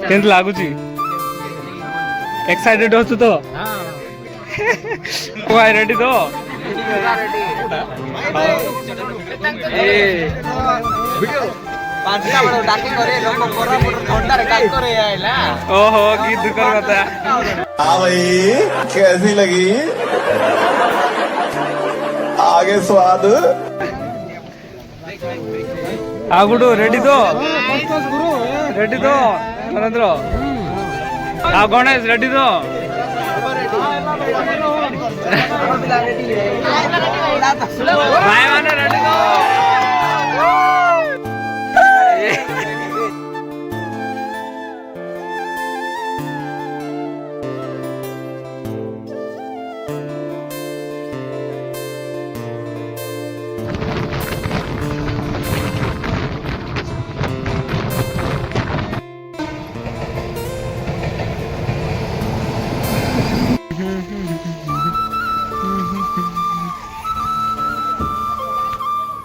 କେମିତି ଲାଗୁଛି? ଏକ୍ସାଇଟେଡ୍ ଅଛୁ ତ? ଭାଇ ରେଡି ତ? ओहो की दुकान बता। हाँ भाई कैसी लगी आगे स्वाद गुडू रेडी तो रेडी तो नरेंद्र गणेश रेडी तो भाई माने रेडी तो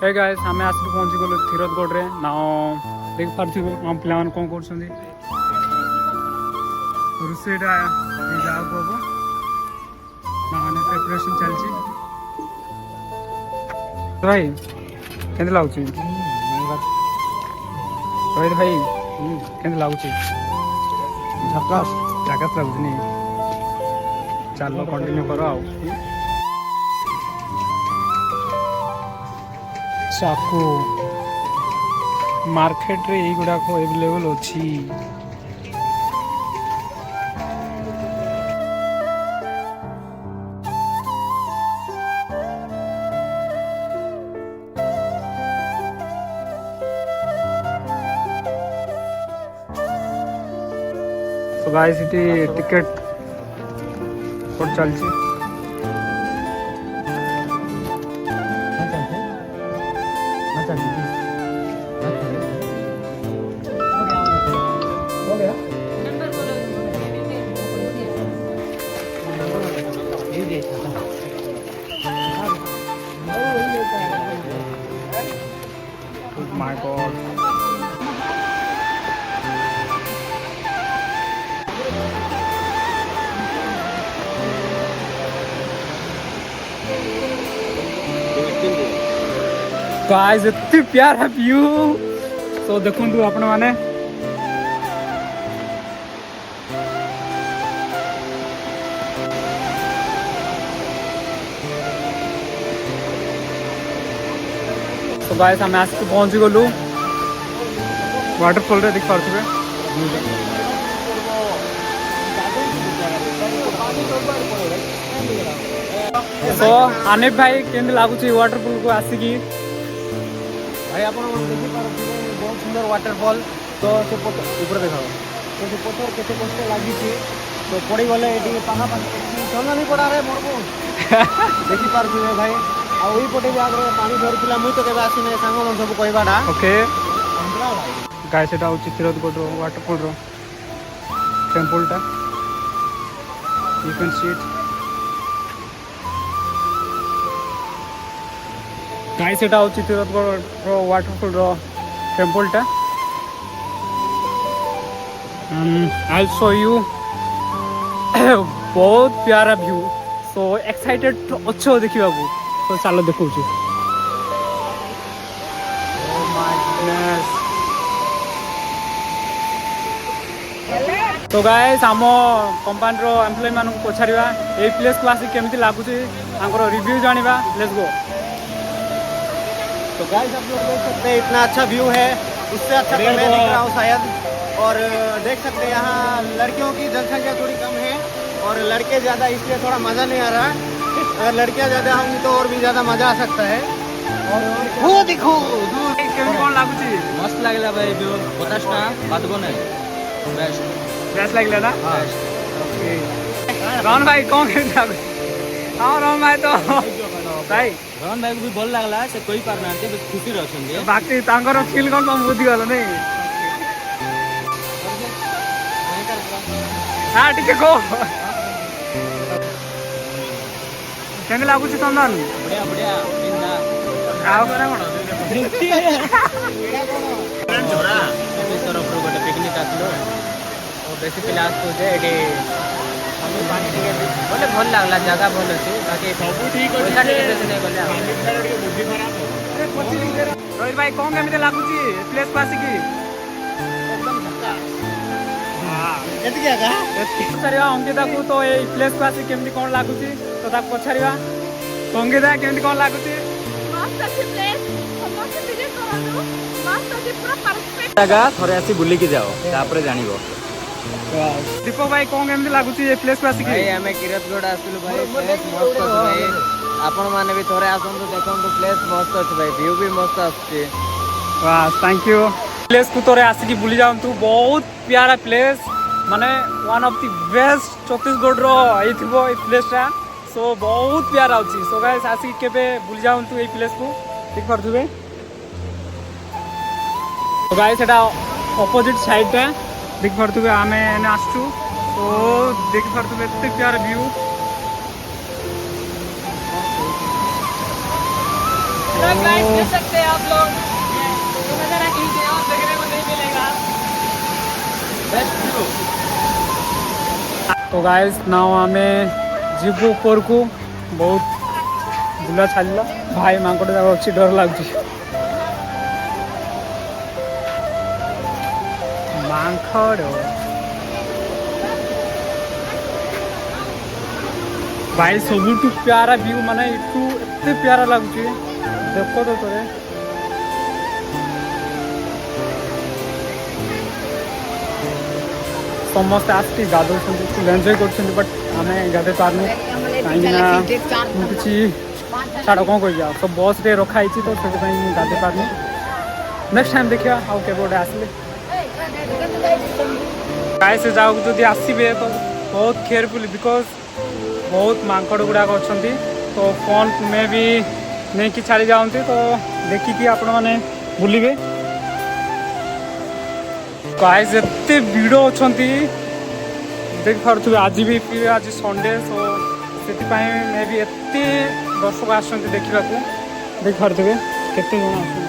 हे गाइस हमें आसिक पहुँची गलु थिरदगढ़ रे ना देख पार्थिव हम पिला कौन कर रोषेटा जाको हम ना मैंने प्रिपरेशन चलती भाई के लगुच रोहित भाई के लगुच झकास झकास लगुच नहीं चलो कंटिन्यू करो आओ चाकू मार्केट रे यही गुड़ा को अवेलेबल अच्छी तो गाइस इटी टिकट कोड चलची My God. Guys, इतनी प्यारा व्यू तो देखो तू अपने माने तो गाइस हम आसिक पहुंची गलु वाटरफॉल रे देख पारथुबे तो आनिफ भाई केंद लागुची वाटरफॉल को आसिकी भाई आप देखी पारथुबे बहुत सुंदर वाटरफॉल तो से ऊपर देखाओ तो से पत्थर केते कष्ट लागि छी तो पड़ी गले एटी पाहा चल नहीं पड़ा रे मोरबो देखी पारथुबे भाई आ ओई पटे जागरे पानी धरथिला मुई तो केबे आसी नै सांग मन सब कहबाडा ओके गाइस एटा उचित थिरदगढ़ रो वाटरफॉल रो टेंपल टा you can see it guys एटा उचित थिरदगढ़ रो वाटरफॉल रो टेंपल टा आई शो यू बहुत प्यारा व्यू सो एक्साइटेड अच्छो देखिबा को तो चलो देखो तो गाइस आम कंपनी रो एम्प्लॉय मान पचारिबा ए प्लेस को आसी केमती लागुची तांकर रिव्यू जानिबा लेट्स गो तो गाइस आप लोग देख सकते हैं इतना अच्छा व्यू है उससे अच्छा तो मैं दिख रहा हूँ शायद और देख सकते हैं यहाँ लड़कियों की जनसंख्या थोड़ी कम है और लड़के ज़्यादा इसलिए थोड़ा मज़ा नहीं आ रहा है अगर लड़कियाँ ज़्यादा होंगी तो और भी ज़्यादा मज़ा आ सकता है और वो देखो कौन लागुची मस्त लगला भाई व्यू 50 टा बात को नहीं बेस्ट बेस्ट लागला ना ओके रान भाई कौन के लागु हाँ राम भाई तो भाई रोहन भाई को भी भल लागला से कोई पार ना खुशी रहछन बाकी तांकर फील कौन तुम बुद्धि गल नहीं हाँ ठीक है को केंगे लागुची चंदन बढ़िया बढ़िया बिंदा आओ करा कोन तरफ गोटे पिकनिक आसलो और बेसी पिला आसुचे एटी पानी टिके बोले भल लागला जगह भल अछि बाकी सब ठीक अछि पैसा टिके देते नहीं गले बुद्धि खराब रोहित भाई कौन केमिते लागुची प्लेस पासी की एकदम धक्का एत क्या का पछारिवा अंकिता को तो ए प्लेस पासी केमिति कोन लागुची तो ताक पछारिवा अंकिता केमिति कोन लागुची मस्त अच्छी प्लेस समस्त विजिट करनु मस्त अच्छी पूरा परफेक्ट जगह थोड़े आसी बुली के जाओ तापरे जानिबो दीपक भाई कौन केमिति लागुची ए प्लेस पासी की भाई हमें किरतगढ़ आसलु भाई प्लेस मस्त अछि भाई आपण माने भी थोड़े आसंतु देखंतु प्लेस मस्त अछि भाई व्यू भी मस्त आछी वाह थैंक यू प्लेस को तोरे आसिकी बुली जाऊँ बहुत प्यारा प्लेस माने one of the best Chhattisgarh रो आई थिबो ए प्लेसटा सो बहुत प्यारा अछि सो गाइस आसिकी केबे बुली जाऊँ ए प्लेस को ठीक परथुबे तो गाइस एटा ऑपोजिट साइड टा देख परथुबे आमे एने आछू तो देख परथुबे एते प्यारा व्यू गाइस देख सकते हैं आप लोग ये नजारा कहीं पे और देखने को नहीं मिलेगा बेस्ट व्यू तो गाइस नाउ आमे जीवो ऊपर को बहुत बुला छाड़ला भाई मांकड़ जागा अच्छी डर लागुची मांकड़ भाई सबुठू प्यारा व्यू माने इटू एते प्यारा लागुची देखो तो तोरे समस्त आसती गाधो फुल एंजॉय कर बट आम गाधे पार्नु कहीं किसी छाड़ कौन कह सब बस रे रखाई तो से गाधे पार्नु नेक्स्ट टाइम देखिए आउ के गोटे आसले गाय से जाओ जदि आसबे तो बहुत केयरफुल बिकज बहुत मांकड़ गुड़ाक अच्छा तो फोन में भी नहीं कि छाड़ी जाती तो देखिकी आपण मैंने बुलिबे गाइस एते भिड़ अच्छा देख पारे आज भी फिर आज संडे सो से मे भी एते दर्शक आस देखा देख पारे केते जन आस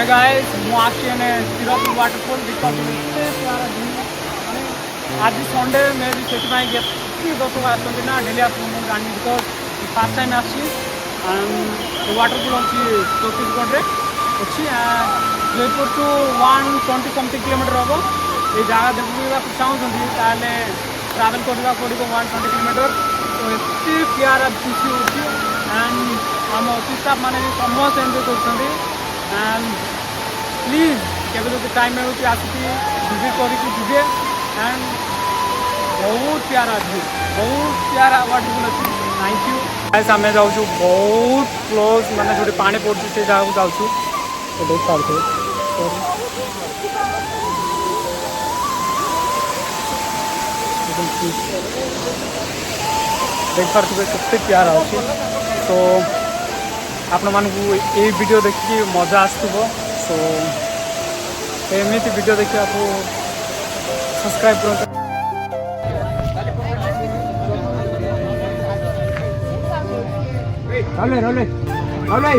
गाइस मुझे तिरपुर वाटरफॉल देखा आज संडे मे भी से दर्शक आसना डेली आस जानी बिकज फास्ट टाइम आसी वाटरफॉल अच्छी छत्तीसगढ़ में अच्छी जयपुर टू 120 समथिंग किलोमीटर हम ये जगह देखा चाहते ट्रावेल करने पड़ो 120 किलोमीटर तो एत प्यारा खुशी होती एंड आम ऑफिस स्टाफ मैंने भी समस्त एंजॉय कर प्लीज के टाइम मिलूँ आसिक विजिट करके एंड बहुत प्यारा व्यू बहुत प्यारा वाटरफॉल अच्छी थैंक यू गाइस आम जाऊँ बहुत क्लोज माने जो पानी पड़े से जगह जाऊँ तो देख पारे देख पारे केते प्यारा अच्छे तो आपण मानू ये वीडियो देखिए मजा आसो सो एमती वीडियो देखिए आप सब्सक्राइब कर रोले रोले रोले